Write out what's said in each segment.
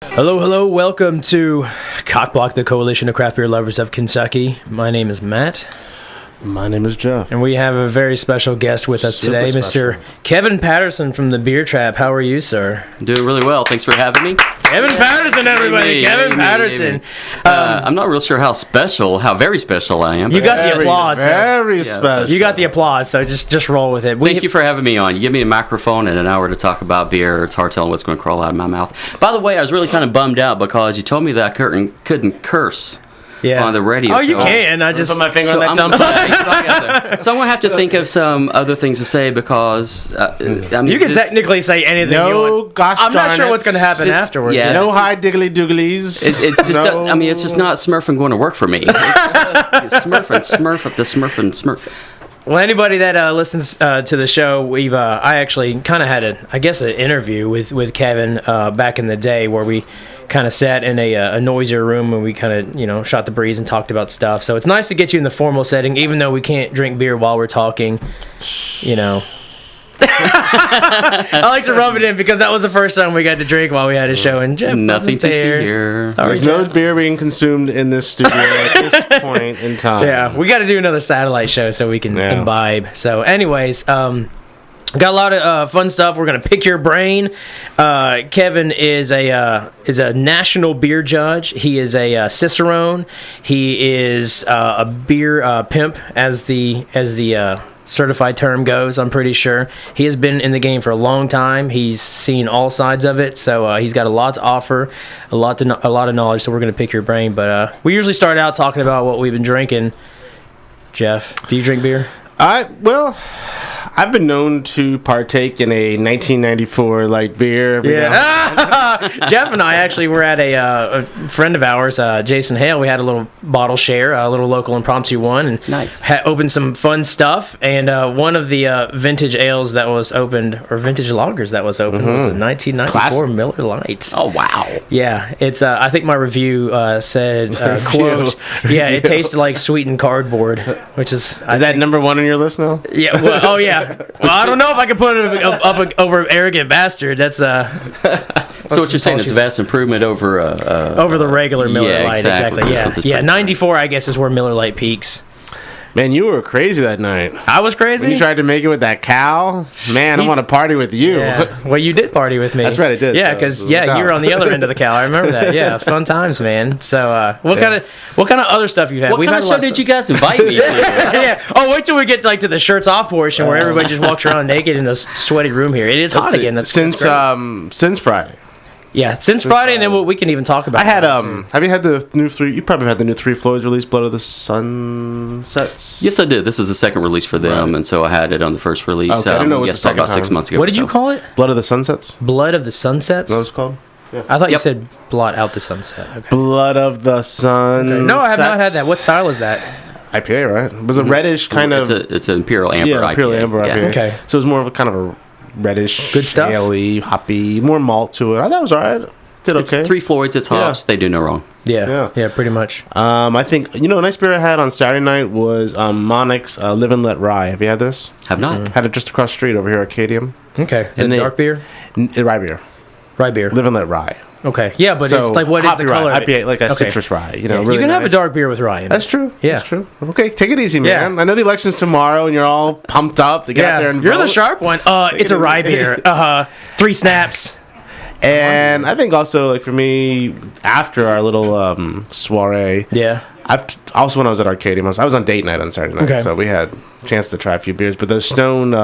Hello, hello. Welcome to COCBLOK, the Coalition of Craft Beer Lovers of Kentucky. My name is Matt. My name is Jeff. And we have a very special guest with us today, Mr. Kevin Patterson from the Beer Trap. How are you, sir? I'm doing really well. Thanks for having me. Kevin Patterson, everybody. Kevin Patterson. I'm not real sure how very special I am. You got the applause. Very special. You got the applause, so just roll with it. Thank you for having me on. You give me a microphone and an hour to talk about beer. It's hard telling what's going to crawl out of my mouth. By the way, I was really kind of bummed out because you told me that I couldn't curse. On the radio. Oh, you can. I just put my finger on that dumb. So I'm going to have to think of some other things to say because you can technically say anything you want. Gosh I'm not darn sure it. what's going to happen afterwards. Yeah, no high diggly dooglies. It's just not Smurfing going to work for me. It's Smurfing. Well, anybody that listens to the show, I actually kind of had an interview with Kevin back in the day where we kind of sat in a noisier room and we kind of shot the breeze and talked about stuff. So it's nice to get you in the formal setting, even though we can't drink beer while we're talking. I like to rub it in because that was the first time we got to drink while we had a show, and Jeff Nothing to see there. here. There's no beer being consumed in this studio at this point in time. Yeah, we got to do another satellite show so we can imbibe. So, anyways, got a lot of fun stuff. We're gonna pick your brain. Kevin is a national beer judge. He is a Cicerone. He is a beer pimp, as the certified term goes. I'm pretty sure he has been in the game for a long time. He's seen all sides of it, so he's got a lot to offer, a lot of knowledge. So we're gonna pick your brain. But we usually start out talking about what we've been drinking. Jeff, do you drink beer? I've been known to partake in a 1994 light beer. Jeff and I actually were at a friend of ours, Jason Hale. We had a little bottle share, a little local impromptu one, and nice. Opened some fun stuff. And one of the vintage ales that was opened, or vintage lagers that was opened, was a 1994 Classic. Miller Lite. Oh wow! Yeah, it's. I think my review said, "quote, yeah, it tasted like sweetened cardboard," which is. Is that number one on your list now? Yeah. Well, oh yeah. Well, I don't know if I can put it up over Arrogant Bastard. That's So what you're saying is a vast improvement over the regular Miller Lite. Exactly. Yeah. 94, I guess, is where Miller Lite peaks. Man, you were crazy that night. I was crazy. When you tried to make it with that cow. Man, I want to party with you. Yeah. Well, you did party with me. That's right, I did. Yeah, because you were on the other end of the cow. I remember that. Yeah, fun times, man. So, what kind of other stuff you've had? What kind of show did you guys invite me to? Yeah. Oh, wait till we get to the shirts off portion where everybody just walks around naked in this sweaty room here. It is hot again. That's since Friday. Yeah, since Friday, and then we can even talk about. I had have you had the new three? You probably had the new Three Floyds release, Blood of the Sunsets. Yes, I did. This is the second release for them, and so I had it on the first release. Okay, I didn't know it was the second about time. 6 months ago. What did you call it? Blood of the Sunsets. Blood of the Sunsets. What was it called? Yeah. I thought you said blot out the sunset. Okay. Blood of the Sun. Okay. No, I have not had that. What style is that? IPA, right? It was a reddish kind of. It's an Imperial Amber IPA. Imperial Amber IPA. Yeah. Okay. So it was more of a kind of a reddish, good stuff, ale-y, hoppy, more malt to it. I thought it was alright. Did okay. It's Three Floyds. It's hops. They do no wrong. Yeah, pretty much. I think a nice beer I had on Saturday night was Monnick's Live and Let Rye. Have you had this? Have not. Had it just across the street over here, Arcadium. Okay. Is it dark beer? Rye beer. Rye beer. Live and Let Rye. Okay. Yeah, but it's like, what is the color? IPA, like a citrus rye. Really you can have a nice. dark beer with rye in it. That's true. Yeah. That's true. Okay, take it easy, man. Yeah. I know the election's tomorrow, and you're all pumped up to get out there and You're vote. the sharp one. It's a rye beer. 3 snaps. And I think also, like for me, after our little soiree, also when I was at Arcadium, I was on date night on Saturday night, so we had a chance to try a few beers. But those Stone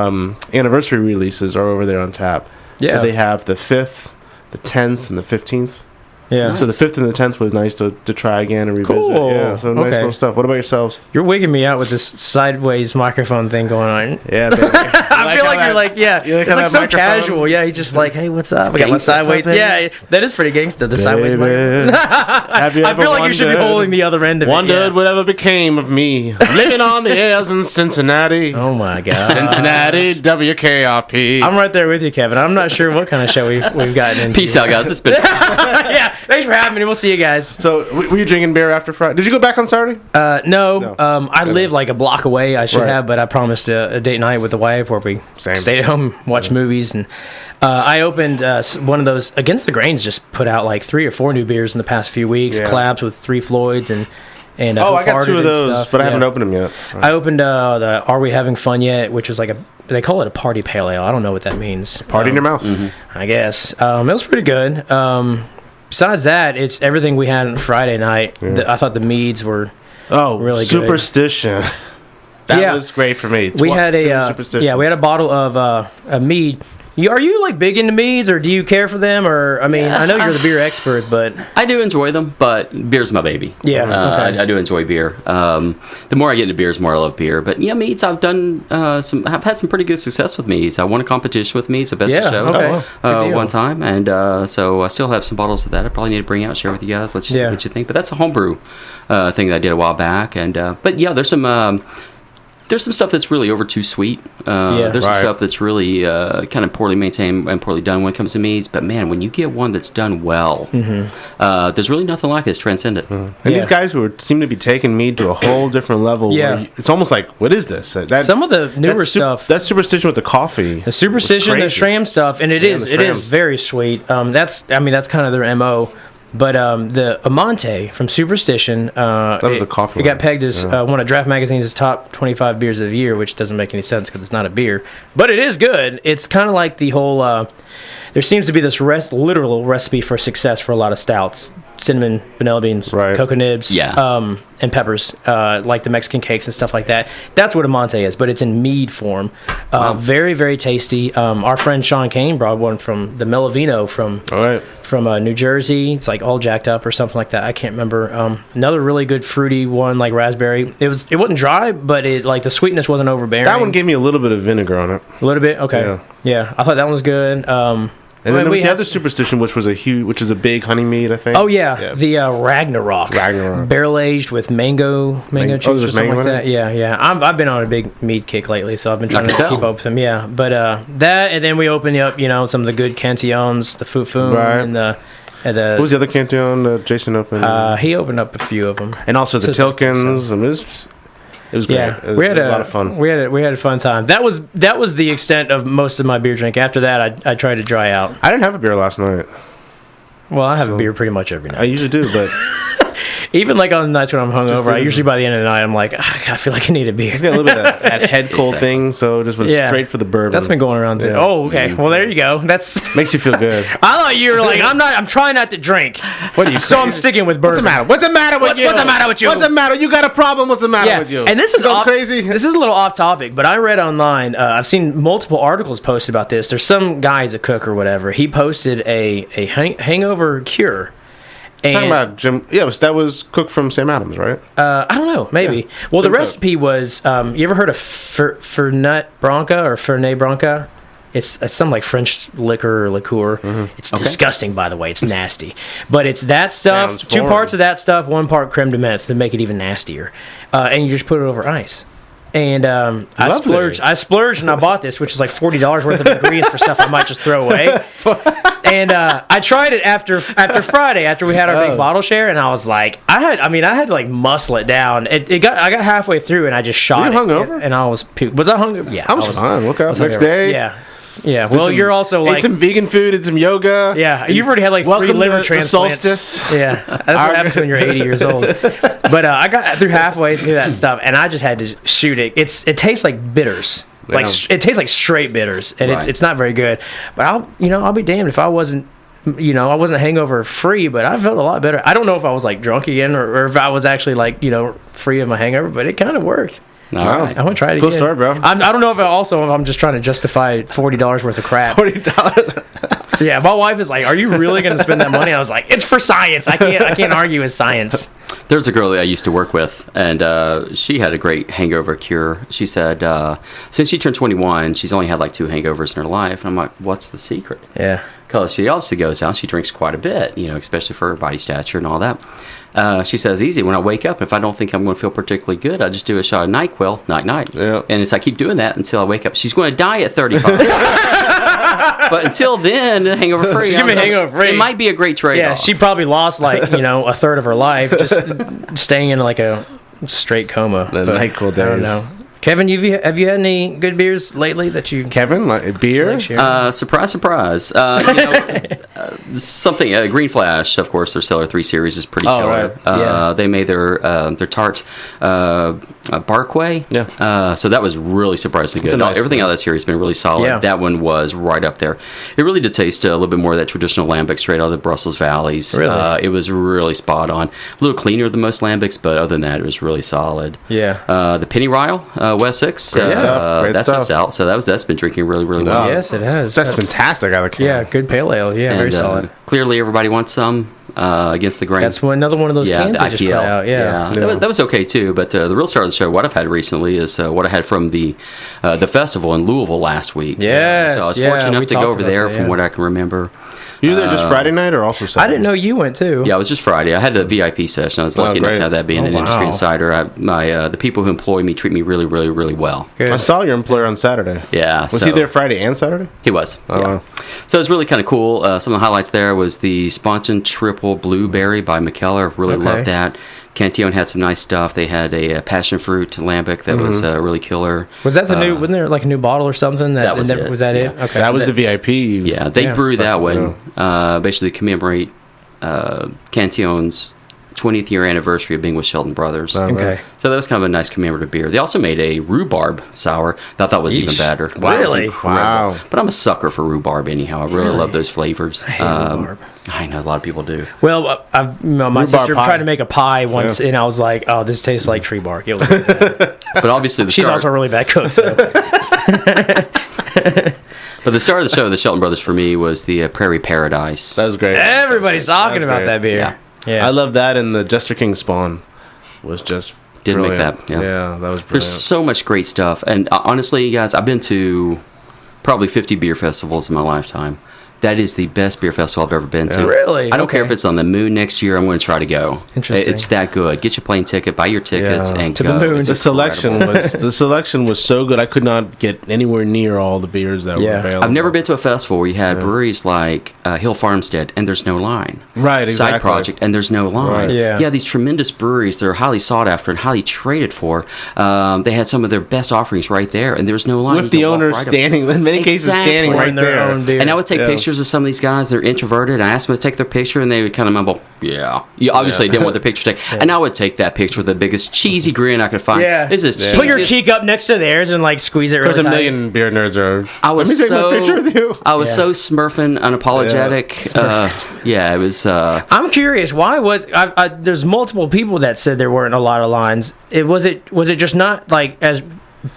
anniversary releases are over there on tap. Yeah. So they have the 5th, the 10th, and the 15th. Yeah. Nice. So the 5th and the 10th was nice to try again and revisit. Cool. Yeah. So nice little stuff. What about yourselves? You're wigging me out with this sideways microphone thing going on. Yeah, baby. I feel like you're like, it's like so casual. Yeah, you're just like, hey, what's up? I got my sideways. Yeah, that is pretty gangsta, the sideways microphone. I feel like you should be holding the other end of it. Wondered whatever became of me. Living on the airs in Cincinnati. Oh, my God. Cincinnati, WKRP. I'm right there with you, Kevin. I'm not sure what kind of show we've gotten into. Peace out, guys. It's been yeah, thanks for having me. We'll see you guys. So, were you drinking beer after Friday? Did you go back on Saturday? No. I live like a block away. I should have, but I promised a date night with the wife where we stayed at home, watched movies, and I opened one of those. Against the Grains just put out like 3 or 4 new beers in the past few weeks. Collabs with 3 Floyds and I got 2 of those, but I haven't opened them yet. Right. I opened the Are We Having Fun Yet, which was like they call it a party pale ale. I don't know what that means. Party in your mouth. I guess. It was pretty good. Besides that, it's everything we had on Friday night. I thought the meads were really Superstition. good. That was great for me. We had we had a bottle of a mead. Are you like big into meads, or do you care for them? Or I mean, I know you're the beer expert, but I do enjoy them. But beer's my baby. Yeah, I do enjoy beer. The more I get into beer, the more I love beer. But meads, I've done I've had some pretty good success with meads. I won a competition with meads, the best of show, one time, and so I still have some bottles of that. I probably need to bring out, share with you guys. Let's just see what you think. But that's a homebrew thing that I did a while back, and but there's some. There's some stuff that's really over too sweet. There's some stuff that's really kind of poorly maintained and poorly done when it comes to meads. But man, when you get one that's done well, there's really nothing like it. It's transcendent. And these guys who seem to be taking mead to a whole different level. Yeah. It's almost like, what is this? Some of the newer stuff. That Superstition with the coffee. The Superstition, the Shram stuff, and it is very sweet. That's kind of their MO. But the Amante from Superstition, that was a coffee. It got pegged as one of Draft Magazine's top 25 beers of the year, which doesn't make any sense because it's not a beer. But it is good. It's kind of like the whole. There seems to be this literal recipe for success for a lot of stouts: cinnamon, vanilla beans, cocoa nibs, and peppers, like the Mexican cakes and stuff like that. That's what Amante is, but it's in mead form. Very, very tasty. Our friend Sean Kane brought one from the Melavino from New Jersey. It's like all jacked up or something like that. I can't remember. Another really good fruity one, like raspberry. It wasn't dry, but it like the sweetness wasn't overbearing. That one gave me a little bit of vinegar on it. A little bit, okay. Yeah, I thought that one was good. And then there was the other Superstition, which was a big honey mead, I think. Oh yeah. The Ragnarok. Barrel aged with mango juice or something like that. Yeah. I've been on a big mead kick lately, so I've been trying to keep up with them. Yeah, but that, and then we opened up, some of the good Cantillons, the Fufun, and the. What was the other Cantillon that Jason opened? He opened up a few of them, and also the Tilkins. It was great. Yeah, we had a lot of fun. We had a fun time. That was the extent of most of my beer drink. After that, I tried to dry out. I didn't have a beer last night. Well, I have a beer pretty much every night. I usually do, but even like on the nights when I'm hungover, I usually by the end of the night I'm like, I feel like I need a beer. It's got a little bit of that head cold thing, so just went straight for the bourbon. That's been going around too. Yeah. Oh, okay. Well, there you go. That's makes you feel good. I thought you were like, I'm trying not to drink. What are you? So I'm sticking with bourbon. What's the matter with you? What's the matter with you? What's the matter? You got a problem? What's the matter with you? And this is crazy. This is a little off topic, but I read online. I've seen multiple articles posted about this. There's some guy, a cook or whatever. He posted a hangover cure. Talking about Jim, that was cooked from Sam Adams, right? I don't know, maybe. Yeah. Well, the recipe was. You ever heard of Fernet Branca or Fernet Branca? It's some like French liquor or liqueur. Mm-hmm. It's disgusting, by the way. It's nasty, but it's that stuff. 2 parts of that stuff, 1 part creme de menthe to make it even nastier, and you just put it over ice. And I splurged, and I bought this, which is like $40 worth of ingredients for stuff I might just throw away. And I tried it after Friday, after we had our big bottle share, and I was like, I had to like muscle it down. I got halfway through, and I just shot it. Were you hungover? And I was puke. Was I hungover? Yeah, I was fine. Woke up next day. Yeah. Well, you're also like ate some vegan food, did some yoga. Yeah, you've already had like 3 liver transplants. Solstice. Yeah, that's what happens when you're 80 years old. But I got through halfway through that stuff, and I just had to shoot it. It tastes like bitters. It tastes like straight bitters, and it's not very good. But I'll be damned if I wasn't. I wasn't hangover free, but I felt a lot better. I don't know if I was like drunk again or if I was actually like free of my hangover, but it kind of worked. All right. I want to try it again. Cool story, bro. I don't know if I'm just trying to justify $40 worth of crap. $40. Yeah, my wife is like, "Are you really going to spend that money?" I was like, "It's for science. I can't argue with science." There's a girl that I used to work with, and she had a great hangover cure. She said since she turned 21, she's only had like 2 hangovers in her life. And I'm like, "What's the secret?" Yeah, because she obviously goes out, she drinks quite a bit, especially for her body stature and all that. She says, easy, when I wake up, if I don't think I'm going to feel particularly good, I just do a shot of NyQuil, night. Yeah. And I keep doing that until I wake up. She's going to die at 35. But until then, hangover free. It might be a great trade-off. Yeah, she probably lost a third of her life just staying in like a straight coma. The NyQuil days. I don't know. Kevin, have you had any good beers lately that you... Kevin, beer? Surprise. Something, Green Flash, of course, their Cellar 3 series is pretty killer. Right. They made their tart Barkway. Yeah. So that was really surprisingly good. Nice everything out of that series has been really solid. Yeah. That one was right up there. It really did taste a little bit more of that traditional lambic straight out of the Brussels valleys. Really? It was really spot on. A little cleaner than most lambics, but other than that, it was really solid. Yeah. The Penny Ryle, West 6, that stuff's out. So that's been drinking really, really well. Yes, it has. That's fantastic out of the can. Yeah, good pale ale. Yeah, very solid. Clearly, everybody wants some. Against the grain. That's another one of those cans I just put out. Yeah. That was okay too. But the real star of the show, what I've had recently, is what I had from the festival in Louisville last week. Yes. So I was fortunate enough to go over there from what I can remember. You were there just Friday night or also Saturday? I didn't know you went too. Yeah, it was just Friday. I had the VIP session. I was lucky enough to have that being an industry insider. The people who employ me treat me really, really, really well. Good. I saw your employer on Saturday. Yeah. Was he there Friday and Saturday? He was. Oh, yeah. Wow. So it was really kind of cool. Some of the highlights there was the Spontan Triple Blueberry by McKellar. Really loved that. Cantillon had some nice stuff. They had a passion fruit lambic that was really killer. Was that the new? Wasn't there like a new bottle or something? That was it. Was that it? Okay, that was the VIP. Yeah, they brewed that one basically to commemorate Cantillon's 20th year anniversary of being with Shelton Brothers. Okay. So that was kind of a nice commemorative beer. They also made a rhubarb sour that I thought was even better. Really? Wow. But I'm a sucker for rhubarb anyhow. I really love those flavors. I hate rhubarb. I know a lot of people do. Well, my sister tried to make a pie once, and I was like, "Oh, this tastes like tree bark." But obviously, she's also a really bad cook. So. But the star of the show, the Shelton Brothers, for me, was the Prairie Paradise. That was great. Everybody's talking about that beer. Yeah. I love that, and the Jester King Spawn was just didn't brilliant. Make that. Yeah, that was brilliant. There's so much great stuff, and honestly, guys, I've been to probably 50 beer festivals in my lifetime. That is the best beer festival I've ever been to. Really? I don't care if it's on the moon next year. I'm going to try to go. Interesting. It's that good. Get your plane ticket, buy your tickets, and to go. the moon. The selection was so good. I could not get anywhere near all the beers that were available. I've never been to a festival where you had breweries like Hill Farmstead and there's no line. Right. Exactly. Side Project and there's no line. Right. Yeah. Yeah. These tremendous breweries that are highly sought after and highly traded for. They had some of their best offerings right there, and there was no line. With the owner standing, in many cases, standing right there. And I would take pictures of some of these guys. They're introverted. I asked them to take their picture, and they would kind of mumble, "Yeah." You obviously didn't want their picture taken. And I would take that picture with the biggest cheesy grin I could find. Yeah. This is Put your cheek up next to theirs and like squeeze it. Really There's tight. a million beer nerds are. Let me take my picture with you. I was so smurfing, unapologetic. It was. I'm curious. Why was there's multiple people that said there weren't a lot of lines. Was it just not like as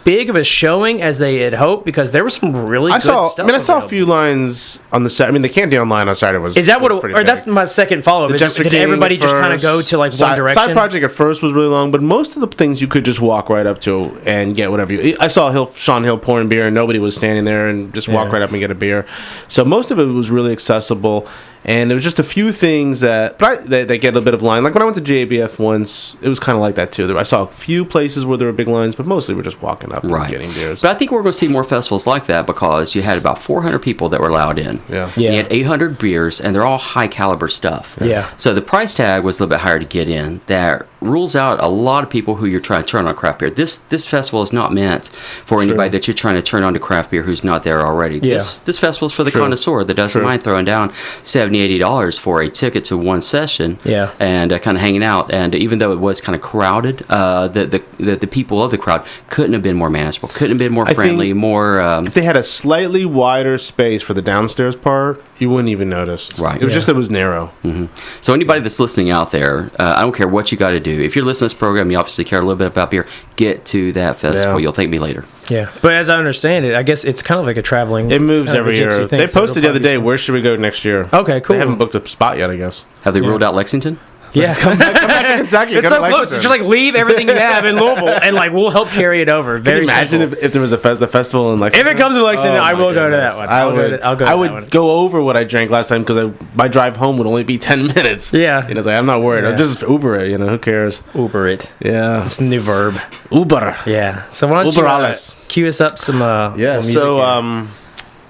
big of a showing as they had hoped, because there was some really good stuff. I saw a few lines on the set. I mean, the Cantillon line on Saturday was. Is that that's my second follow up? Did everybody just kind of go to like one direction? Side Project at first was really long, but most of the things you could just walk right up to and get whatever you. I saw Sean Hill pouring beer, and nobody was standing there, and just walk right up and get a beer. So most of it was really accessible. And there was just a few things that they get a bit of line. Like when I went to JABF once, it was kind of like that too. I saw a few places where there were big lines, but mostly we're just walking up and getting beers. But I think we're going to see more festivals like that, because you had about 400 people that were allowed in. Yeah. You had 800 beers, and they're all high caliber stuff. Yeah. So the price tag was a little bit higher to get in. That rules out a lot of people who you're trying to turn on craft beer. This festival is not meant for anybody that you're trying to turn on to craft beer who's not there already. Yeah. This festival is for the connoisseur that doesn't mind throwing down $70-$80 for a ticket to one session. Yeah. And kind of hanging out. And even though it was kind of crowded, the people of the crowd couldn't have been more manageable. Couldn't have been more friendly. More. If they had a slightly wider space for the downstairs part, you wouldn't even notice. Right. It was just that it was narrow. Mm-hmm. So anybody that's listening out there, I don't care what you got to do. If you're listening to this program, you obviously care a little bit about beer. Get to that festival. You'll thank me later. Yeah, but as I understand it, I guess it's kind of like a traveling. It moves every year. They posted the other day, where should we go next year? Okay, cool. They haven't booked a spot yet, I guess. Have they ruled out Lexington? Yeah, come back to Kentucky. It's so close. Just like leave everything you have in Louisville, and like we'll help carry it over. Can you imagine if there was the festival in Lexington? If it comes to Lexington, I will go to that one. I would go over what I drank last time, because my drive home would only be 10 minutes. Yeah, it's like I'm not worried. I'll just Uber it. Who cares? Uber it. Yeah, it's a new verb. Uber. Yeah. So why don't you cue us up some? Music so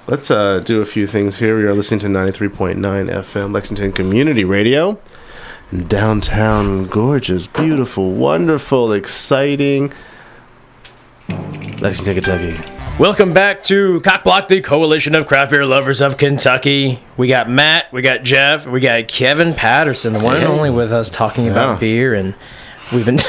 let's do a few things here. We are listening to 93.9 FM Lexington Community Radio. Downtown, gorgeous, beautiful, wonderful, exciting. Lexington, Kentucky. Welcome back to COCBLOK, the Coalition of Craft Beer Lovers of Kentucky. We got Matt, we got Jeff, we got Kevin Patterson, the one and only with us talking about beer, and we've been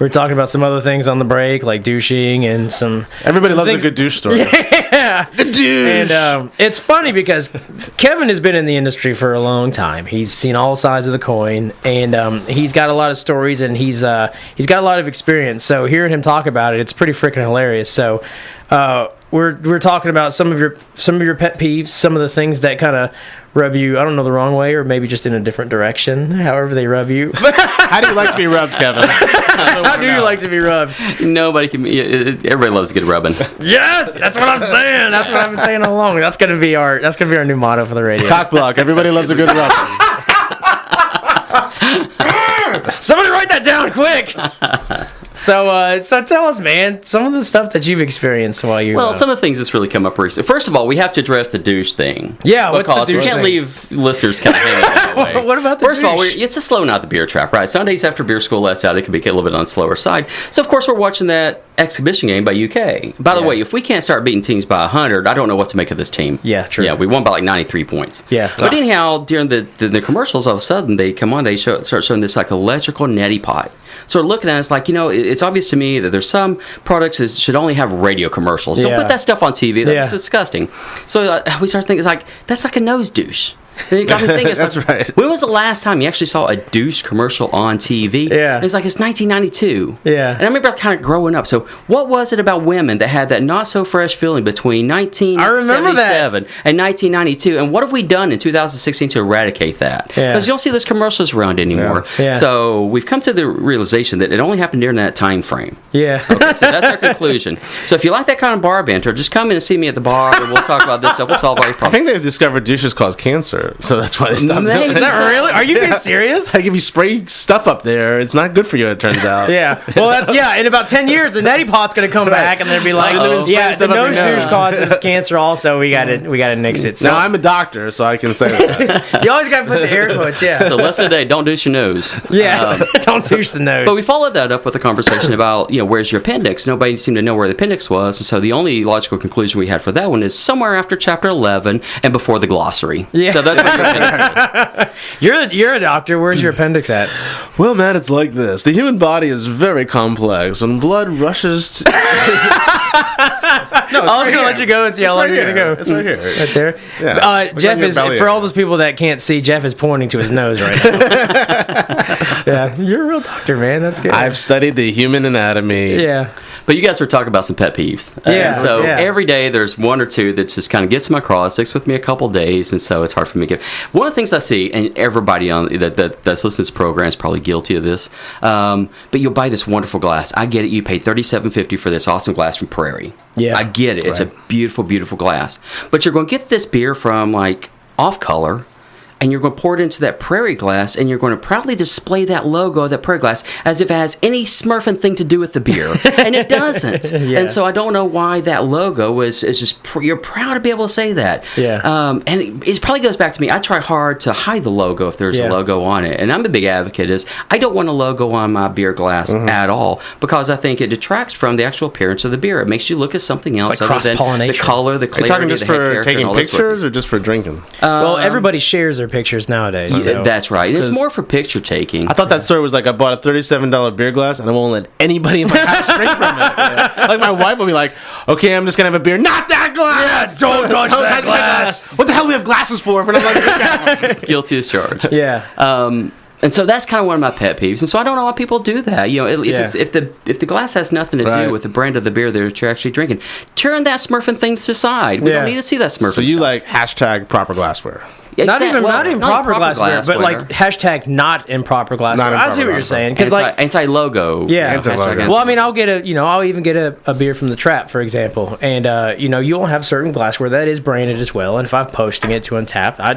we're talking about some other things on the break, like douching and some. Everybody loves a good douche story. Yeah, the douche. And it's funny because Kevin has been in the industry for a long time. He's seen all sides of the coin, and he's got a lot of stories, and he's got a lot of experience. So hearing him talk about it, it's pretty freaking hilarious. So. We're talking about some of your pet peeves, some of the things that kind of rub you, I don't know, the wrong way, or maybe just in a different direction, however they rub you. How do you like to be rubbed, Kevin? How do you like to be rubbed? Nobody can. Everybody loves a good rubbing. Yes, that's what I'm saying. That's what I've been saying all along. That's gonna be our new motto for the radio. COCBLOK. Everybody loves a good rubbing. Somebody write that down quick. So tell us, man, some of the stuff that you've experienced while you're... Well, some of the things that's really come up recently. First of all, we have to address the douche thing. Yeah, what's the douche thing? We can't leave listeners kind of hanging that way. What about the First douche? of all, it's a slow night at the beer trap, right? Sundays after beer school lets out, it can be a little bit on the slower side. So, of course, we're watching that exhibition game by UK. By the way, if we can't start beating teams by 100, I don't know what to make of this team. Yeah, true. Yeah, we won by like 93 points. Yeah. But anyhow, during the commercials, all of a sudden, they come on, they start showing this like electrical neti pot. So we're looking at it, it's like, it's obvious to me that there's some products that should only have radio commercials. Don't put that stuff on TV. That's disgusting. So we start thinking, that's like a nose douche. And it got me thinking, that's right. When was the last time you actually saw a douche commercial on TV? Yeah. And it's 1992. Yeah. And I remember kind of growing up. So what was it about women that had that not so fresh feeling between 1977 and 1992? And what have we done in 2016 to eradicate that? Because you don't see those commercials around anymore. Yeah. So we've come to the realization that it only happened during that time frame. Yeah. Okay, so that's our conclusion. So if you like that kind of bar banter, just come in and see me at the bar, and we'll talk about this stuff. We'll solve all these I problems. think they've discovered douches cause cancer. So that's why they stopped doing it. Is that really? Are you being serious? Like if you spray stuff up there, it's not good for you, it turns out. Yeah. Well, in about 10 years, the neti pot's going to come back, and they'll be like, the nose douche causes cancer also. We got to nix it. So. Now, I'm a doctor, so I can say that. You always got to put the air quotes, So lesson today, don't douche your nose. Yeah, don't douche the nose. But we followed that up with a conversation about, where's your appendix? Nobody seemed to know where the appendix was, and so the only logical conclusion we had for that one is somewhere after chapter 11 and before the glossary. Yeah. So that's what your appendix is. You're a doctor. Where's your appendix at? Well, Matt, it's like this. The human body is very complex. When blood rushes to... No, I was going to let you go and see how long you're going to go. It's right here. Right there. Yeah. Jeff is, for all those people that can't see, Jeff is pointing to his nose right now. Yeah, you're a real doctor, man. That's good. I've studied the human anatomy. Yeah. But you guys were talking about some pet peeves. Yeah. So every day there's one or two that just kind of gets my craw, sticks with me a couple days, and so it's hard for me to get. One of the things I see, and everybody on that's listening to this program is probably guilty of this, but you'll buy this wonderful glass. I get it. You paid $37.50 for this awesome glass from Prairie. Yeah. I get it. Right. It's a beautiful, beautiful glass. But you're going to get this beer from like Off Color, and you're going to pour it into that Prairie glass, and you're going to proudly display that logo of that Prairie glass as if it has any smurfing thing to do with the beer. And it doesn't. Yeah. And so I don't know why that logo is just, you're proud to be able to say that. Yeah. And it probably goes back to me. I try hard to hide the logo if there's a logo on it. And I'm a big advocate is I don't want a logo on my beer glass at all, because I think it detracts from the actual appearance of the beer. It makes you look at something else other than the color, the clarity, Are you talking just for taking pictures or just for drinking? Well, everybody shares their pictures nowadays. Yeah, so. That's right. It's more for picture taking. I thought that story was like I bought a $37 beer glass and I won't let anybody in my house drink from it. Yeah. Like my wife will be like, "Okay, I'm just gonna have a beer." Not that glass. Yeah, don't touch that glass. What the hell do we have glasses for? If we're not like guilty as charged. Yeah. And so that's kind of one of my pet peeves. And so I don't know why people do that. If the glass has nothing to do with the brand of the beer that you're actually drinking, turn that smurfing thing to the side. We don't need to see that smurfing. So you like hashtag proper glassware. Not even proper glassware, but like hashtag not improper glassware. I see what you're saying, because like anti-logo. Yeah. Well, I mean, I'll even get a beer from the Trap, for example, and you'll have certain glassware that is branded as well. And if I'm posting it to Untapped, I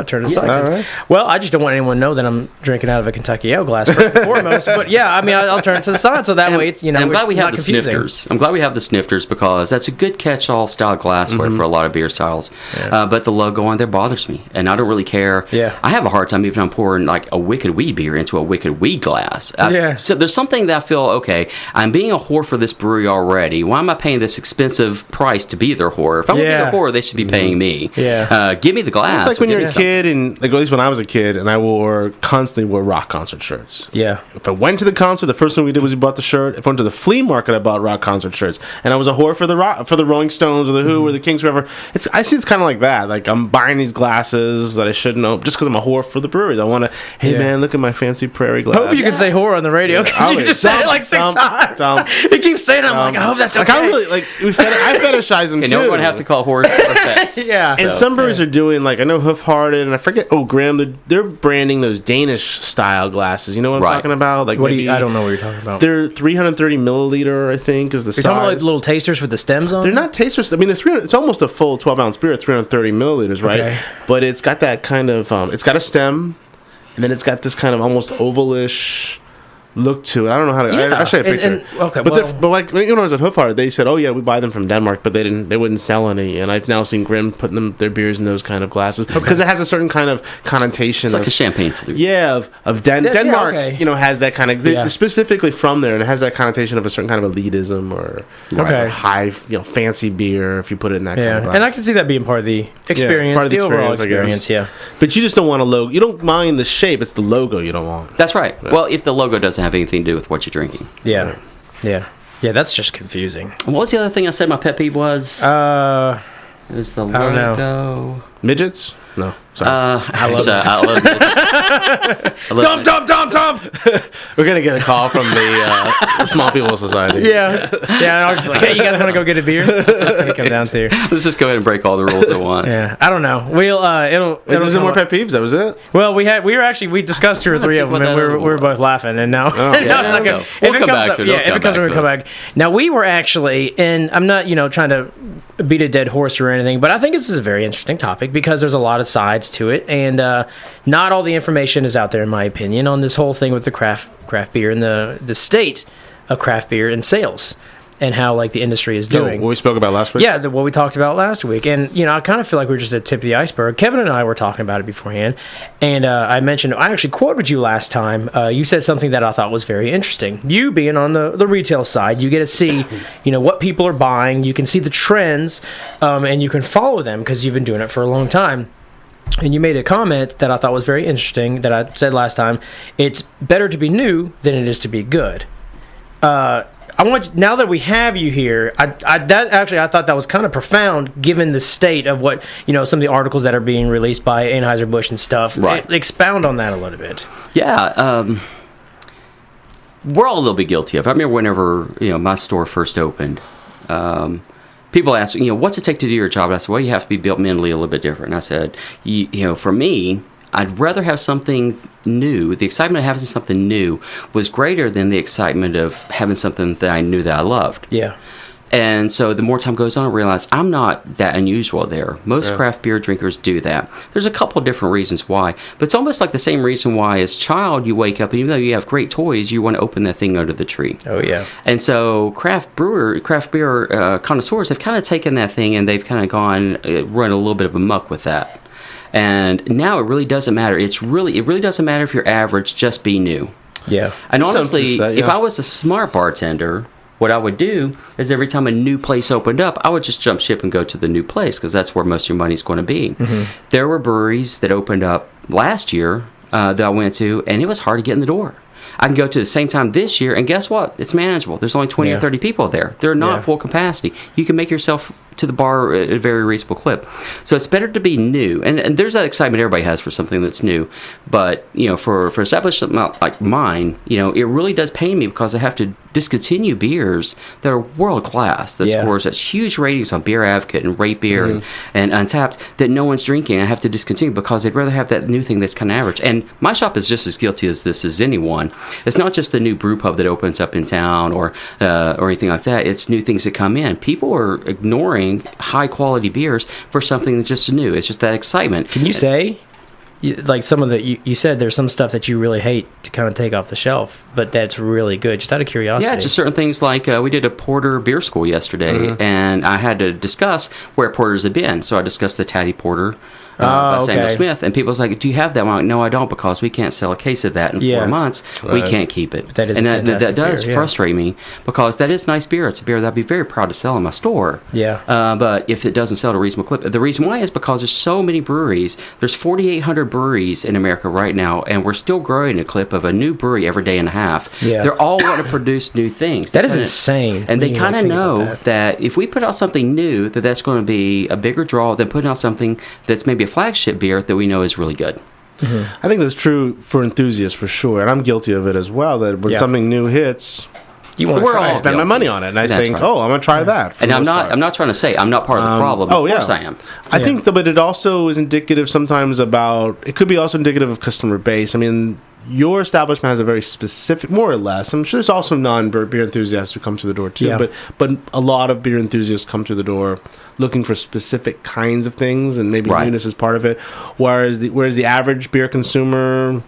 turn it aside. Right. Well, I just don't want anyone to know that I'm drinking out of a Kentucky Ale glass first and foremost. But yeah, I mean, I'll turn it to the side so that way it's I'm glad we have the snifters. I'm glad we have the snifters because that's a good catch-all style glassware for a lot of beer styles. Yeah. But the logo on there bothers me. and I don't really care. Yeah. I have a hard time even I'm pouring like a Wicked Weed beer into a Wicked Weed glass. So there's something that I feel, okay, I'm being a whore for this brewery already. Why am I paying this expensive price to be their whore? If I'm going to be a whore, they should be paying me. Give me the glass. It's like when you're a kid, and like at least when I was a kid, and I constantly wore rock concert shirts. Yeah. If I went to the concert, the first thing we did was we bought the shirt. If I went to the flea market, I bought rock concert shirts, and I was a whore for the Rolling Stones or the Who or the Kings, whatever. I see it's kind of like that. Like I'm buying these glasses that I shouldn't know just because I'm a whore for the breweries. I want to. Hey man, look at my fancy Prairie glass. I hope you can say whore on the radio because you just said it like 6 times. He keeps saying it. I'm like, I hope that's okay. Like I really I fetishize them too. And no one have to call horse offense. And some breweries are doing like I know Hoof Hearted and I forget. Oh, Graham, they're branding those Danish style glasses. You know what I'm talking about? Like I don't know what you're talking about. They're 330 milliliter, I think, is the size. You're talking about like little tasters with the stems on? They're not tasters. I mean, it's almost a full 12-ounce beer at 330 milliliters, right? Okay. But it's got that kind of, it's got a stem, and then it's got this kind of almost ovalish look to it. I don't know how to. I'll show you a picture. But like when I was at Hoof Hearted, they said, "Oh yeah, we buy them from Denmark," but they wouldn't sell any. And I've now seen Grimm putting their beers in those kind of glasses because it has a certain kind of connotation. It's like a champagne flute. Yeah, of Denmark. Has that kind of specifically from there, and it has that connotation of a certain kind of elitism or high, fancy beer. If you put it in that kind of glass. And I can see that being part of the experience, part of the overall experience. Yeah, but you just don't want a logo. You don't mind the shape; it's the logo you don't want. That's right. Yeah. Well, if the logo doesn't have anything to do with what you're drinking. Yeah. That's just confusing. And what was the other thing I said my pet peeve was? It was the logo. I don't know. Midgets? No. Sorry. I love midgets. Tom! We're going to get a call from the Small People Society. Yeah. And I was like, hey, you guys want to go get a beer? That's what it's going to come down to. Let's just go ahead and break all the rules at once. Yeah. I don't know. It'll no more pet peeves? That was it? Well, we discussed 2 or 3 of them, and we were both laughing, and now... We'll come back to it. Yeah, if it comes, we'll come back. Now, we were actually, and I'm not, trying to beat a dead horse or anything, but I think this is a very interesting topic because there's a lot of sides to it, and not all the information is out there, in my opinion, on this whole thing with the craft beer and the state of craft beer and sales and how like the industry is doing. What we spoke about last week? Yeah, what we talked about last week. And, I kind of feel like we're just at the tip of the iceberg. Kevin and I were talking about it beforehand, and I actually quoted you last time. You said something that I thought was very interesting. You being on the retail side, you get to see, what people are buying. You can see the trends, and you can follow them because you've been doing it for a long time. And you made a comment that I thought was very interesting that I said last time. It's better to be new than it is to be good. Now that we have you here, I thought that was kind of profound given the state of what, some of the articles that are being released by Anheuser-Busch and stuff. Right. Expound on that a little bit. Yeah. We're all a little bit guilty of it. I remember whenever, my store first opened, people ask, what's it take to do your job? And I said, well, you have to be built mentally a little bit different. And I said, for me, I'd rather have something new. The excitement of having something new was greater than the excitement of having something that I knew that I loved. Yeah. And so the more time goes on, I realize I'm not that unusual there. Most craft beer drinkers do that. There's a couple of different reasons why, but it's almost like the same reason why as a child you wake up and even though you have great toys, you want to open that thing under the tree. Oh, yeah. And so craft beer connoisseurs have kind of taken that thing and they've kind of run a little bit of amok with that. And now it really doesn't matter. It really doesn't matter if you're average, just be new. Yeah. And honestly, if I was a smart bartender, what I would do is every time a new place opened up, I would just jump ship and go to the new place because that's where most of your money's going to be. Mm-hmm. There were breweries that opened up last year that I went to, and it was hard to get in the door. I can go to the same time this year, and guess what? It's manageable. There's only 20 or 30 people there. They're not full capacity. You can make yourself to the bar at a very reasonable clip. So it's better to be new. And there's that excitement everybody has for something that's new. But, for establishment like mine, it really does pain me because I have to discontinue beers that are world class. That scores such huge ratings on Beer Advocate and Rate Beer and Untapped that no one's drinking. I have to discontinue because they'd rather have that new thing that's kind of average. And my shop is just as guilty as this as anyone. It's not just the new brew pub that opens up in town or anything like that. It's new things that come in. People are ignoring high quality beers for something that's just new. It's just that excitement. Can you say, like some of the, you said there's some stuff that you really hate to kind of take off the shelf, but that's really good, just out of curiosity? Yeah, just certain things like we did a porter beer school yesterday, and I had to discuss where porters had been. So I discussed the Tatty Porter by Samuel Smith. And people's like, do you have that? I'm like, no, I don't, because we can't sell a case of that in 4 months. Right. We can't keep it. That is that does frustrate me, because that is nice beer. It's a beer that I'd be very proud to sell in my store. Yeah. But if it doesn't sell at a reasonable clip, the reason why is because there's so many breweries. There's 4,800 breweries in America right now, and we're still growing a clip of a new brewery every day and a half. Yeah. They're all want to produce new things. That is insane. And they kind of know that if we put out something new, that's going to be a bigger draw than putting out something that's maybe a flagship beer that we know is really good. Mm-hmm. I think that's true for enthusiasts for sure, and I'm guilty of it as well. That when something new hits, you want to try. I spend my money on it, and I think, I'm going to try that. And I'm not trying to say I'm not part of the problem. Of course I am. I think, but it also is indicative sometimes about. It could be also indicative of customer base. I mean, your establishment has a very specific, more or less. I'm sure there's also non-beer enthusiasts who come to the door too, but a lot of beer enthusiasts come to the door looking for specific kinds of things, and maybe newness is part of it. Whereas the average beer consumer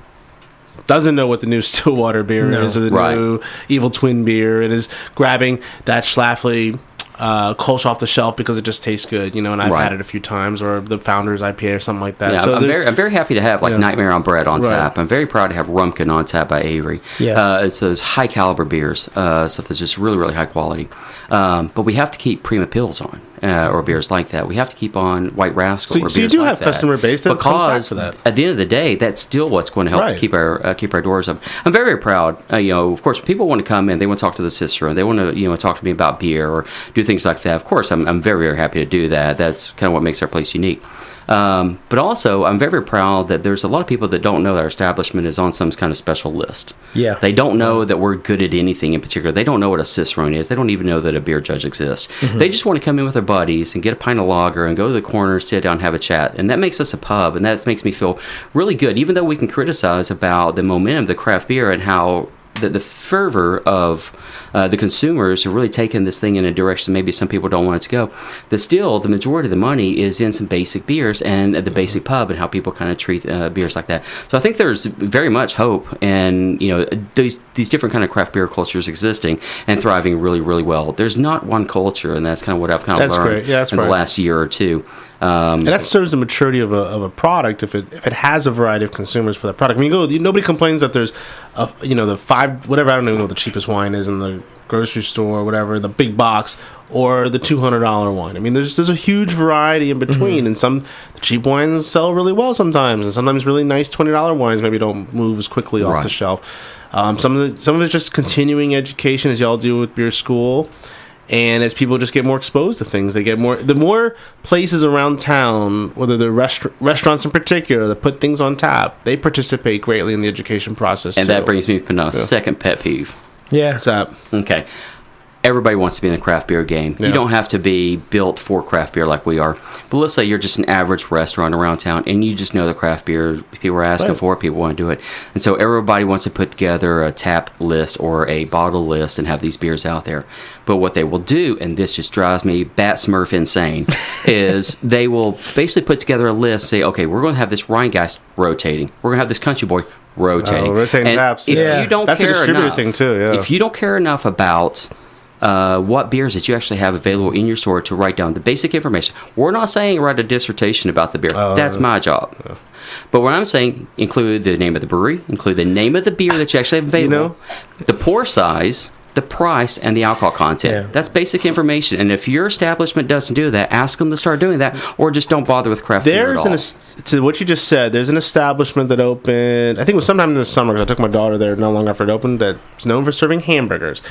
doesn't know what the new Stillwater beer is, or the new Evil Twin beer. It is grabbing that Schlafly Kolsch off the shelf because it just tastes good, and I've had it a few times, or the Founders IPA or something like that. Yeah, so I'm very happy to have Nightmare on Bread on tap. I'm very proud to have Rumpkin on tap by Avery. Yeah. It's those high caliber beers, stuff that's just really, really high quality. But we have to keep Prima Pils on, or beers like that. We have to keep on White Rascal. So you do have customer base that comes back to that. At the end of the day, that's still what's going to help keep our doors up. I'm very, very proud. Of course, people want to come in. They want to talk to the Cicerone. They want to talk to me about beer or do things like that. Of course, I'm very, very happy to do that. That's kind of what makes our place unique. But also, I'm very, very proud that there's a lot of people that don't know that our establishment is on some kind of special list. Yeah. They don't know that we're good at anything in particular. They don't know what a Cicerone is. They don't even know that a beer judge exists. Mm-hmm. They just want to come in with their buddies and get a pint of lager and go to the corner, sit down, have a chat. And that makes us a pub, and that makes me feel really good, even though we can criticize about the momentum of the craft beer and how the fervor of the consumers have really taken this thing in a direction maybe some people don't want it to go. But still, the majority of the money is in some basic beers and the basic pub and how people kind of treat beers like that. So I think there's very much hope and these different kind of craft beer cultures existing and thriving really, really well. There's not one culture, and that's kind of what I've kind of learned in the last year or two. And that serves the maturity of a product if it has a variety of consumers for that product. I mean, nobody complains that there's the five, whatever, I don't even know what the cheapest wine is in the grocery store or whatever, the big box, or the $200 wine. I mean, there's a huge variety in between, and the cheap wines sell really well sometimes, and sometimes really nice $20 wines maybe don't move as quickly off the shelf. Some of it's just continuing education, as y'all do with beer school. And as people just get more exposed to things, they get more. The more places around town, whether they're restaurants in particular, that put things on tap, they participate greatly in the education process. And that brings me to my second pet peeve. Yeah. What's that? Okay. Everybody wants to be in the craft beer game. Yeah. You don't have to be built for craft beer like we are. But let's say you're just an average restaurant around town, and you just know the craft beer. People are asking for it. People want to do it. And so everybody wants to put together a tap list or a bottle list and have these beers out there. But what they will do, and this just drives me bat smurf insane, is they will basically put together a list and say, okay, we're going to have this Rheingeist rotating. We're going to have this Country Boy rotating. Rotating taps. If you don't That's care a distributor enough, thing too, yeah. If you don't care enough about what beers that you actually have available in your store to write down the basic information. We're not saying write a dissertation about the beer. That's my job. Yeah. But what I'm saying, include the name of the brewery, include the name of the beer that you actually have available, the pour size, the price, and the alcohol content. Yeah. That's basic information. And if your establishment doesn't do that, ask them to start doing that, or just don't bother with craft beer at all. To what you just said, there's an establishment that opened, I think it was sometime in the summer, because I took my daughter there not long after it opened, that's known for serving hamburgers.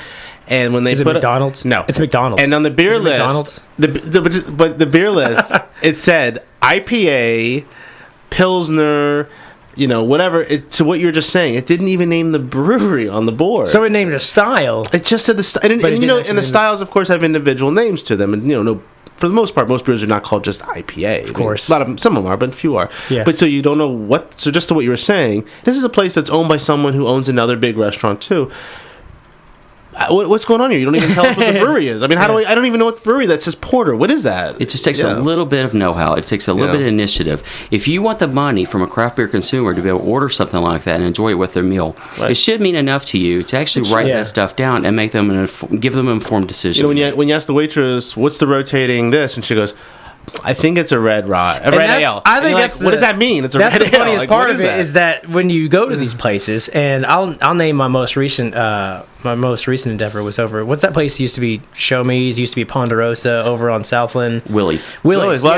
And when they Is it McDonald's? No. It's McDonald's. And on the beer list, but the beer list, it said IPA, Pilsner, whatever. To what you were just saying, it didn't even name the brewery on the board. So it named a style. It just said the style. And the styles, of course, have individual names to them. And, for the most part, most brews are not called just IPA. Of course. Some of them are, but few are. Yeah. But so you don't know what... So just to what you were saying, this is a place that's owned by someone who owns another big restaurant, too. What's going on here? You don't even tell us what the brewery is. I mean, how do I don't even know what the brewery that says porter. What is that? It just takes a little bit of know-how. It takes a little bit of initiative. If you want the money from a craft beer consumer to be able to order something like that and enjoy it with their meal, it should mean enough to you to actually write that stuff down and make them give them an informed decision. When you ask the waitress, what's the rotating this? And she goes, I think it's a red rye, a red ale. I think that's what does that mean? It's a red ale. That's the funniest part of it is that when you go to these places, and I'll name my most recent endeavor was over. What's that place used to be? Show Me's used to be Ponderosa over on Southland. Willie's. Well, that's what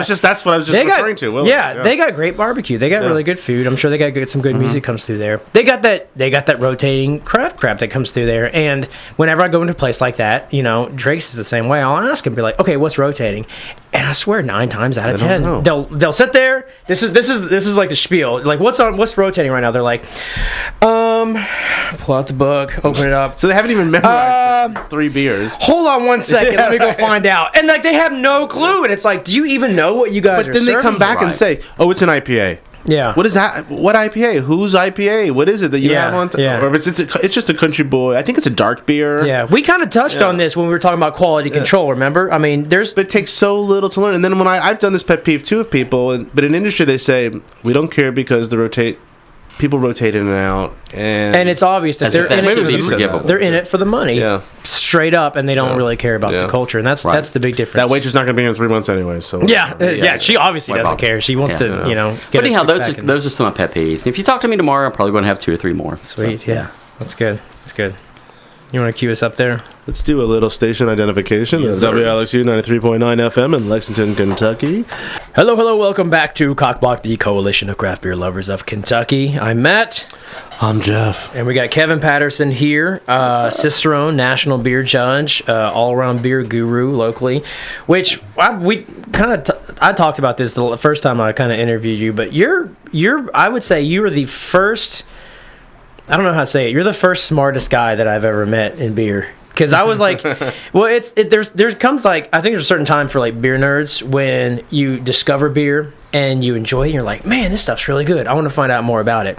I was just referring to. Willie's, yeah, they got great barbecue. They got really good food. I'm sure they got some good music comes through there. They got that rotating craft crap that comes through there. And whenever I go into a place like that, Drake's is the same way. I'll ask him, be like, okay, what's rotating? And I swear 9 times out of 10 they'll sit there. This is like the spiel. Like what's rotating right now? They're like, pull out the book, open it up. So they haven't even memorized 3 beers. Hold on 1 second, let me go find out. And like they have no clue, and it's like, do you even know what you guys are serving? But then they come back and say, oh, it's an IPA. Yeah. What is that? What IPA? Whose IPA? What is it that you have on? Or if it's just a country boy. I think it's a dark beer. Yeah. We kind of touched on this when we were talking about quality control. Remember? I mean, but it takes so little to learn. And then when I've done this pet peeve too of people, but in industry they say we don't care because people rotate in and out, and it's obvious that they're in it for the money, straight up, and they don't really care about the culture, and that's the big difference. That waitress not going to be here in 3 months anyway, so she obviously doesn't care. She wants to, But anyhow, those are some of my pet peeves. If you talk to me tomorrow, I'm probably going to have 2 or 3 more. Sweet, so. That's good. That's good. You want to cue us up there? Let's do a little station identification. Yes, WLXU 93.9 FM in Lexington, Kentucky. Hello. Welcome back to COCBLOK, the Coalition of Craft Beer Lovers of Kentucky. I'm Matt. I'm Jeff. And we got Kevin Patterson here, Cicerone, national beer judge, all-around beer guru locally, which I talked about this the first time I kind of interviewed you, but I would say you were the first... I don't know how to say it. You're the first smartest guy that I've ever met in beer. Because I was like, well, there comes like, I think there's a certain time for like beer nerds when you discover beer and you enjoy it and you're like, man, this stuff's really good. I want to find out more about it.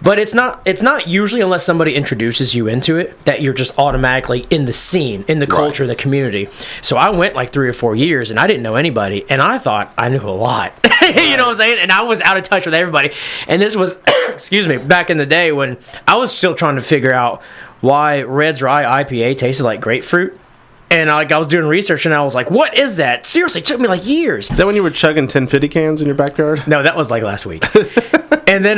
But it's not usually, unless somebody introduces you into it, that you're just automatically in the scene, in the culture, the community. So I went like 3 or 4 years and I didn't know anybody, and I thought I knew a lot. You know what I'm saying? And I was out of touch with everybody. And this was, excuse me, back in the day when I was still trying to figure out why Red's Rye IPA tasted like grapefruit. And I was doing research, and I was like, what is that? Seriously, it took me like years. Is that when you were chugging 1050 cans in your backyard? No, that was like last week. And then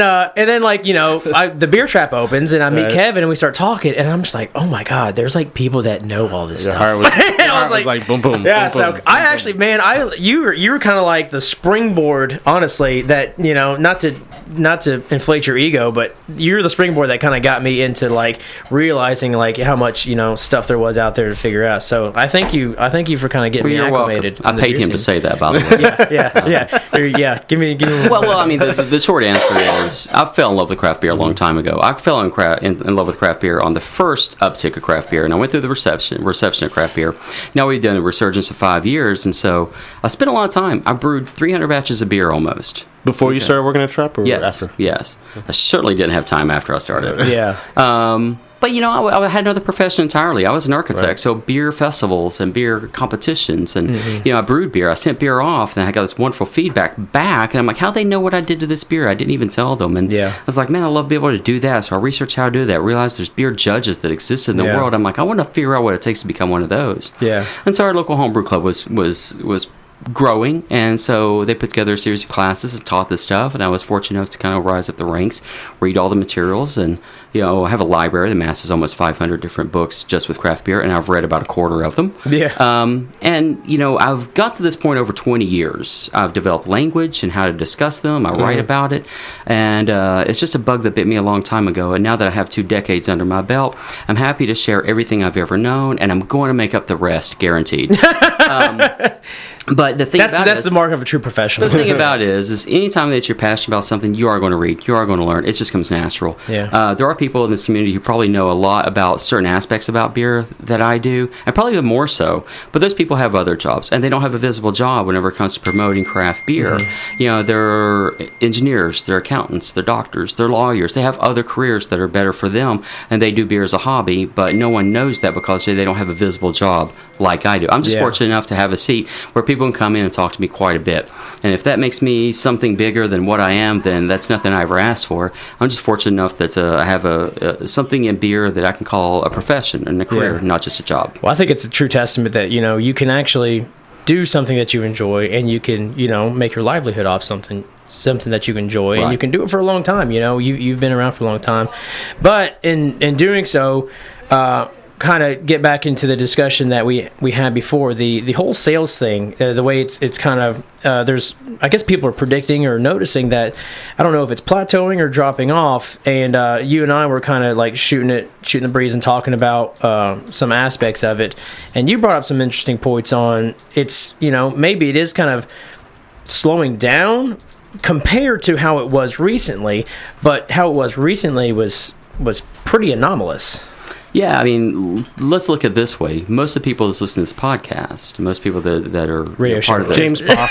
like, the beer trap opens, and I meet Kevin, and we start talking, and I'm just like, oh my God, there's like people that know all this stuff. I was like, boom, boom. Yeah, boom, boom, I actually, man, you were kind of like the springboard, honestly, that, not to inflate your ego, but you're the springboard that kind of got me into like realizing like how much, stuff there was out there to figure out. So I thank you for kind of getting me acclimated. I paid him to say that, by the way. Yeah. Give me. Well, I mean, the short answer is I fell in love with craft beer a long time ago. I fell in love with craft beer on the first uptick of craft beer, and I went through the reception of craft beer. Now we've done a resurgence of 5 years, and so I spent a lot of time. I brewed 300 batches of beer almost. Before you started working at Trap, or after? Yes. I certainly didn't have time after I started. Yeah. But, I had another profession entirely. I was an architect, so beer festivals and beer competitions. And, I brewed beer. I sent beer off, and I got this wonderful feedback back. And I'm like, how'd they know what I did to this beer? I didn't even tell them. And I was like, man, I love being able to do that. So I researched how to do that. I realized there's beer judges that exist in the world. I'm like, I want to figure out what it takes to become one of those. Yeah. And so our local homebrew club was growing, and so they put together a series of classes and taught this stuff, and I was fortunate enough to kind of rise up the ranks, read all the materials, and I have a library that masses almost 500 different books just with craft beer, and I've read about a quarter of them. And I've got to this point over 20 years. I've developed language and how to discuss them. I write about it, and it's just a bug that bit me a long time ago, and now that I have 2 decades under my belt, I'm happy to share everything I've ever known, and I'm going to make up the rest, guaranteed. But the thing that's the mark of a true professional. The thing about it is anytime that you're passionate about something, you are going to read, you are going to learn. It just comes natural. Yeah. There are people in this community who probably know a lot about certain aspects about beer that I do, and probably even more so. But those people have other jobs, and they don't have a visible job whenever it comes to promoting craft beer. They're engineers, they're accountants, they're doctors, they're lawyers. They have other careers that are better for them, and they do beer as a hobby, but no one knows that because they don't have a visible job like I do. I'm just fortunate enough to have a seat where people can come in and talk to me quite a bit. And if that makes me something bigger than what I am, then that's nothing I ever asked for. I'm just fortunate enough that I have something in beer that I can call a profession and a career, not just a job. Well, I think it's a true testament that, you can actually do something that you enjoy, and you can, make your livelihood off something that you enjoy, and you can do it for a long time. You've been around for a long time, but in doing so, kind of get back into the discussion that we had before, the whole sales thing, the way it's kind of there's, I guess people are predicting or noticing that, I don't know if it's plateauing or dropping off, and you and I were kind of like shooting the breeze and talking about some aspects of it, and you brought up some interesting points on it's, maybe it is kind of slowing down compared to how it was recently, but how it was recently was pretty anomalous. Yeah, I mean, let's look at it this way. Most of the people that listen to this podcast, most people that are part of the James Bach,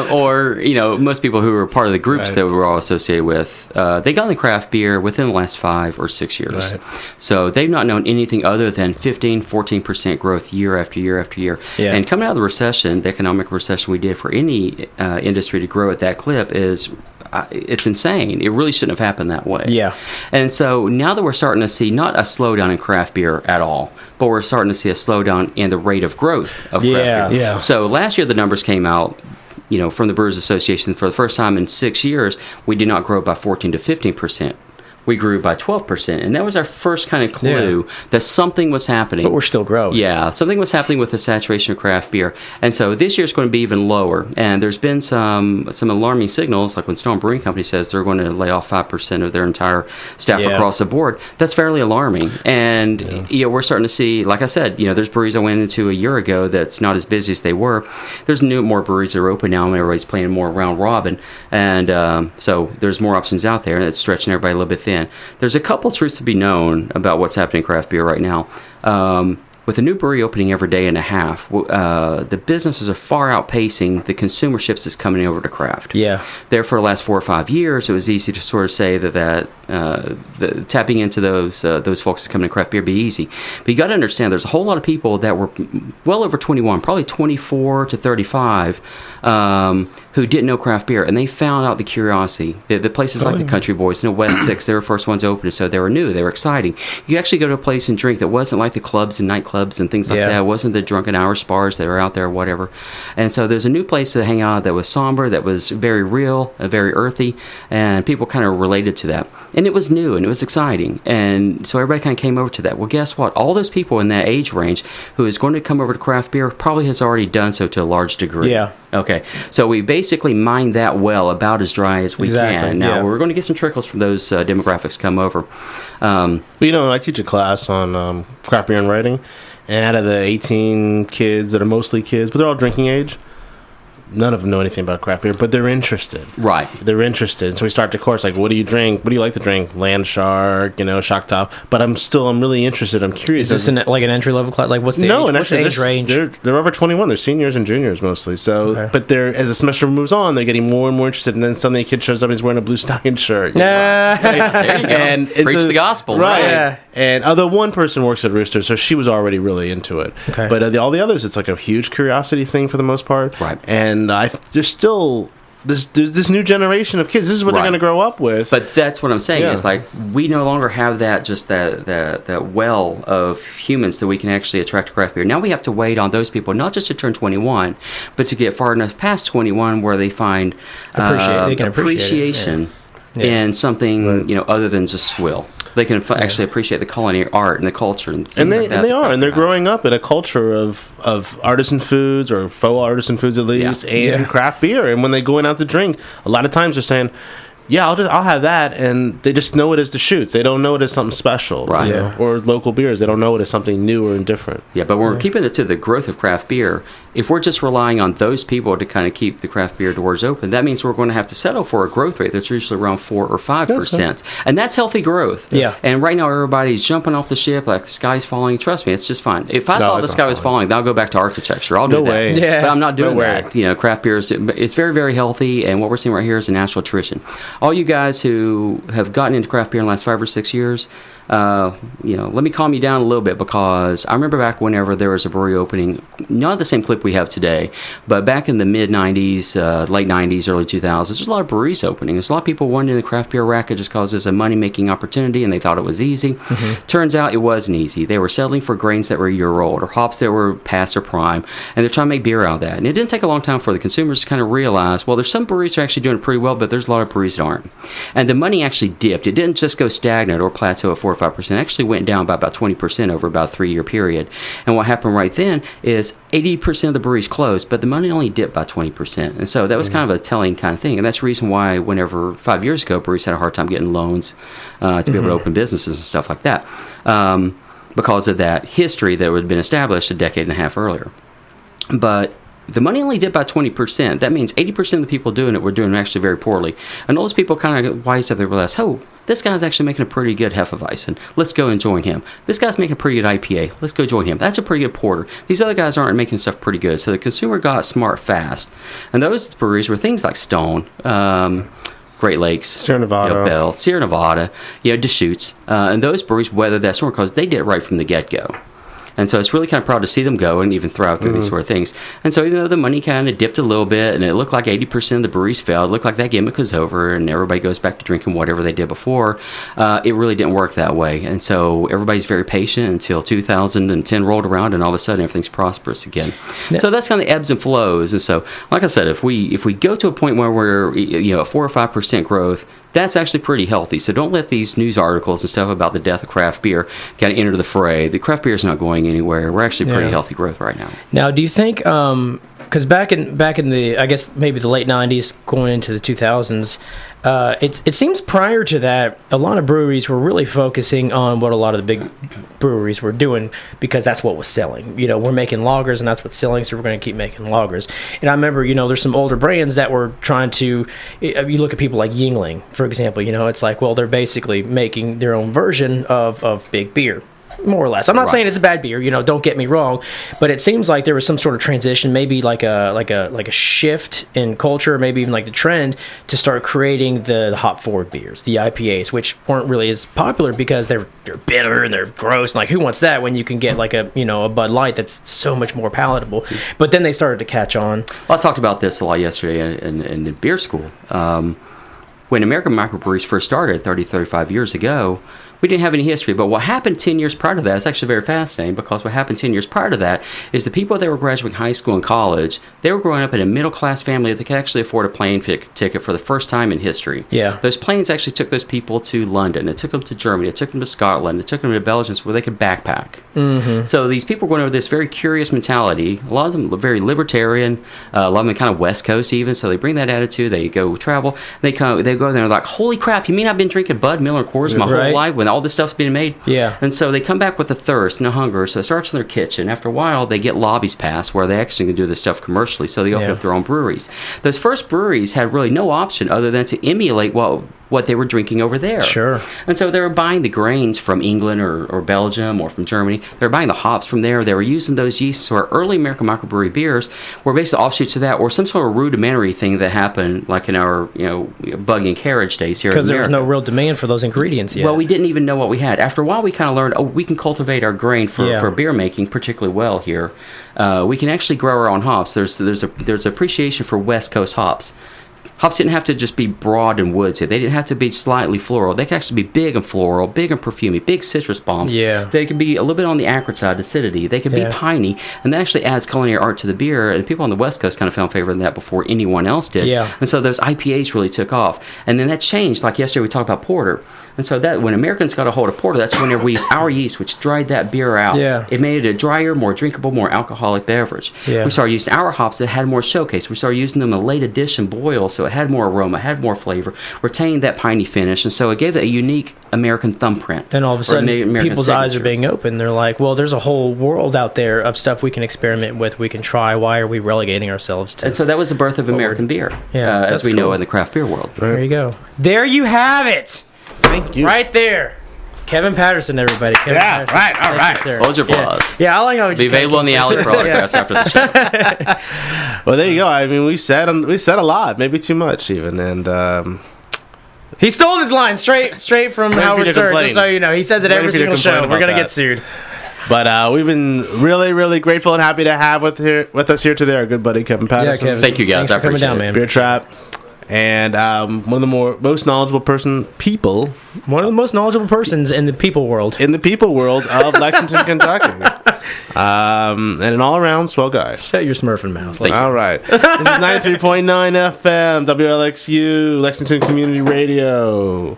or most people who are part of the groups that we're all associated with, they got into craft beer within the last 5 or 6 years. Right. So they've not known anything other than 15-14% growth year after year after year. Yeah. And coming out of the recession, the economic recession we did for any industry to grow at that clip is. It's insane. It really shouldn't have happened that way. Yeah. And so now that we're starting to see not a slowdown in craft beer at all, but we're starting to see a slowdown in the rate of growth of craft beer. Yeah. So last year the numbers came out, from the Brewers Association. For the first time in 6 years, we did not grow by 14 to 15%. We grew by 12%, and that was our first kind of clue that something was happening. But we're still growing. Yeah, something was happening with the saturation of craft beer, and so this year's going to be even lower. And there's been some alarming signals, like when Stone Brewing Company says they're going to lay off 5% of their entire staff across the board. That's fairly alarming. And we're starting to see, like I said, there's breweries I went into a year ago that's not as busy as they were. There's more breweries that are open now, and everybody's playing more round robin, and so there's more options out there, and it's stretching everybody a little bit thin. There's a couple truths to be known about what's happening in craft beer right now. With a new brewery opening every day and a half, the businesses are far outpacing the consumer ships that's coming over to craft. Yeah. There for the last 4 or 5 years, it was easy to sort of say that tapping into those folks that's coming to craft beer be easy. But you got to understand, there's a whole lot of people that were well over 21, probably 24 to 35, who didn't know craft beer, and they found out the curiosity. The places like the Country Boys, West 6, they were the first ones open, so they were new, they were exciting. You could actually go to a place and drink that wasn't like the clubs and nightclubs and things like that. It wasn't the drunken hours bars that are out there or whatever. And so there's a new place to hang out that was somber, that was very real, very earthy, and people kind of related to that. And it was new, and it was exciting, and so everybody kind of came over to that. Well, guess what? All those people in that age range who is going to come over to craft beer probably has already done so to a large degree. Yeah. Okay, so we basically mined that well about as dry as we can. Now, we're going to get some trickles from those demographics come over. I teach a class on craft beer and writing, and out of the 18 kids that are mostly kids, but they're all drinking age, none of them know anything about craft beer, but they're interested. Right. They're interested. So we start the course like, what do you drink? What do you like to drink? Land Shark, Shock Top. But I'm really interested. I'm curious. Is this like an entry level class? Like what's the age range? They're over 21. They're seniors and juniors mostly. So, but as the semester moves on, they're getting more and more interested. And then suddenly a kid shows up, he's wearing a Blue Stallion shirt. Right? There you go. And preach the gospel. Right. Yeah. And although one person works at Rooster, so she was already really into it. Okay. But all the others, it's like a huge curiosity thing for the most part. Right. And there's still this new generation of kids. This is what they're going to grow up with. But that's what I'm saying. It's like we no longer have that well of humans that we can actually attract to craft beer. Now we have to wait on those people not just to turn 21, but to get far enough past 21 where they find appreciation in something other than just swill. They can actually appreciate the culinary art and the culture, and they're growing up in a culture of artisan foods, or faux artisan foods at least, and craft beer. And when they go out to drink, a lot of times they're saying, "Yeah, I'll have that," and they just know it as the shoots. They don't know it as something special, right? Or local beers. They don't know it as something new and different. Yeah, but when we're keeping it to the growth of craft beer, if we're just relying on those people to kind of keep the craft beer doors open, that means we're going to have to settle for a growth rate that's usually around 4 or 5%, and that's healthy growth. Yeah. And right now everybody's jumping off the ship like the sky's falling. Trust me, it's just fine. If I thought the sky was falling, then I'll go back to architecture. I'll do that. Way. Yeah. But I'm not doing that. Craft beer it's very, very healthy, and what we're seeing right here is a natural tradition. All you guys who have gotten into craft beer in the last 5 or 6 years, let me calm you down a little bit, because I remember back whenever there was a brewery opening, not the same clip we have today, but back in the mid-90s, late 90s, early 2000s, there's a lot of breweries opening. There's a lot of people wanting the craft beer racket just because it's a money-making opportunity and they thought it was easy. Turns out it wasn't easy. They were settling for grains that were a year old or hops that were past their prime, and they're trying to make beer out of that. And it didn't take a long time for the consumers to kind of realize, well, there's some breweries that are actually doing pretty well, but there's a lot of breweries that aren't. And the money actually dipped. It didn't just go stagnant or plateau at 4 or 5%. It actually went down by about 20% over about a 3-year period. And what happened right then is 80% of the breweries closed, but the money only dipped by 20%. And so that was kind of a telling kind of thing. And that's the reason why whenever 5 years ago, breweries had a hard time getting loans to be able to open businesses and stuff like that, because of that history that had been established a decade and a half earlier. But the money only dipped by 20%. That means 80% of the people doing it were doing actually very poorly. And those people kind of wise up, they realize, oh, this guy's actually making a pretty good Hefeweizen. Let's go and join him. This guy's making a pretty good IPA. Let's go join him. That's a pretty good porter. These other guys aren't making stuff pretty good. So the consumer got smart fast. And those breweries were things like Stone, Great Lakes, Sierra Nevada, Bell, Sierra Nevada, Deschutes, and those breweries weathered that storm because they did it right from the get-go. And so it's really kind of proud to see them go and even thrive through these sort of things. And so even though the money kind of dipped a little bit and it looked like 80% of the breweries failed, it looked like that gimmick was over and everybody goes back to drinking whatever they did before, it really didn't work that way. And so everybody's very patient until 2010 rolled around and all of a sudden everything's prosperous again. Yeah. So that's kind of ebbs and flows. And so, like I said, if we go to a point where we're 4 or 5% growth, that's actually pretty healthy. So don't let these news articles and stuff about the death of craft beer kind of enter the fray. The craft beer is not going anywhere. We're actually pretty healthy growth right now. Now, do you think, because back in the, I guess maybe the late 90s going into the 2000s, it seems prior to that, a lot of breweries were really focusing on what a lot of the big breweries were doing because that's what was selling. We're making lagers and that's what's selling, so we're going to keep making lagers. And I remember, there's some older brands that were trying to, you look at people like Yuengling, for example, it's like, well, they're basically making their own version of big beer. More or less. I'm not saying it's a bad beer, don't get me wrong, but it seems like there was some sort of transition, maybe like a shift in culture, maybe even like the trend to start creating the hop forward beers, the IPAs, which weren't really as popular because they're bitter and they're gross. And like, who wants that when you can get like a Bud Light that's so much more palatable? But then they started to catch on. Well, I talked about this a lot yesterday in beer school. When American microbreweries first started 35 years ago, we didn't have any history, but what happened 10 years prior to that is actually very fascinating, because what happened 10 years prior to that is the people that were graduating high school and college, they were growing up in a middle-class family that could actually afford a plane ticket for the first time in history. Yeah. Those planes actually took those people to London. It took them to Germany. It took them to Scotland. It took them to Belgium where they could backpack. Mm-hmm. So these people were going over this very curious mentality. A lot of them very libertarian, a lot of them kind of West Coast even, so they bring that attitude. They go travel. They go there and they're like, holy crap, you mean I've been drinking Bud, Miller, Coors my whole life when all this stuff's being made? Yeah. And so they come back with a thirst and a hunger, so it starts in their kitchen. After a while, they get lobbies passed where they actually can do this stuff commercially, so they open up their own breweries. Those first breweries had really no option other than to emulate what they were drinking over there. Sure. And so they were buying the grains from England or Belgium or from Germany. They were buying the hops from there. They were using those yeasts. So our early American microbrewery beers were basically offshoots of that, or some sort of rudimentary thing that happened like in our bug and carriage days here in America. Because there was no real demand for those ingredients yet. Well, we didn't even know what we had. After a while, we kind of learned, we can cultivate our grain for beer making particularly well here. We can actually grow our own hops. There's appreciation for West Coast hops. Hops didn't have to just be broad and woodsy. They didn't have to be slightly floral. They could actually be big and floral, big and perfumey, big citrus bombs. Yeah. They could be a little bit on the acrid side, acidity. They could be piney, and that actually adds culinary art to the beer. And people on the West Coast kind of found favor in that before anyone else did. Yeah. And so those IPAs really took off. And then that changed. Like yesterday, we talked about porter. And so that when Americans got a hold of porter, that's whenever we used our yeast, which dried that beer out. Yeah. It made it a drier, more drinkable, more alcoholic beverage. Yeah. We started using our hops that had more showcase. We started using them in a late addition boil, so it had more aroma, had more flavor, retained that piney finish, and so it gave it a unique American thumbprint. And all of a sudden, people's eyes are being opened. They're like, well, there's a whole world out there of stuff we can experiment with, we can try. Why are we relegating ourselves to? And so that was the birth of American beer, as we know in the craft beer world. There you go. There you have it. Thank you. Right there. Kevin Patterson, everybody. Kevin Patterson. Right, all right. Hold your applause. Yeah, I like how we be available on the alley for autographs after the show. Well, there you go. I mean, we said a lot, maybe too much even, and He stole his line straight from Howard Stern, just so you know. He says it every single show. We're going to get sued. But we've been really, really grateful and happy to have with us here today our good buddy Kevin Patterson. Yeah, Kevin. Thank you, guys. Thanks for coming down, man. Beer Trap. And one of the most knowledgeable people. One of the most knowledgeable persons in the people world. In the people world of Lexington, Kentucky. And an all-around swell guy. Shut your smurfing mouth. All right. This is 93.9 FM, WLXU, Lexington Community Radio.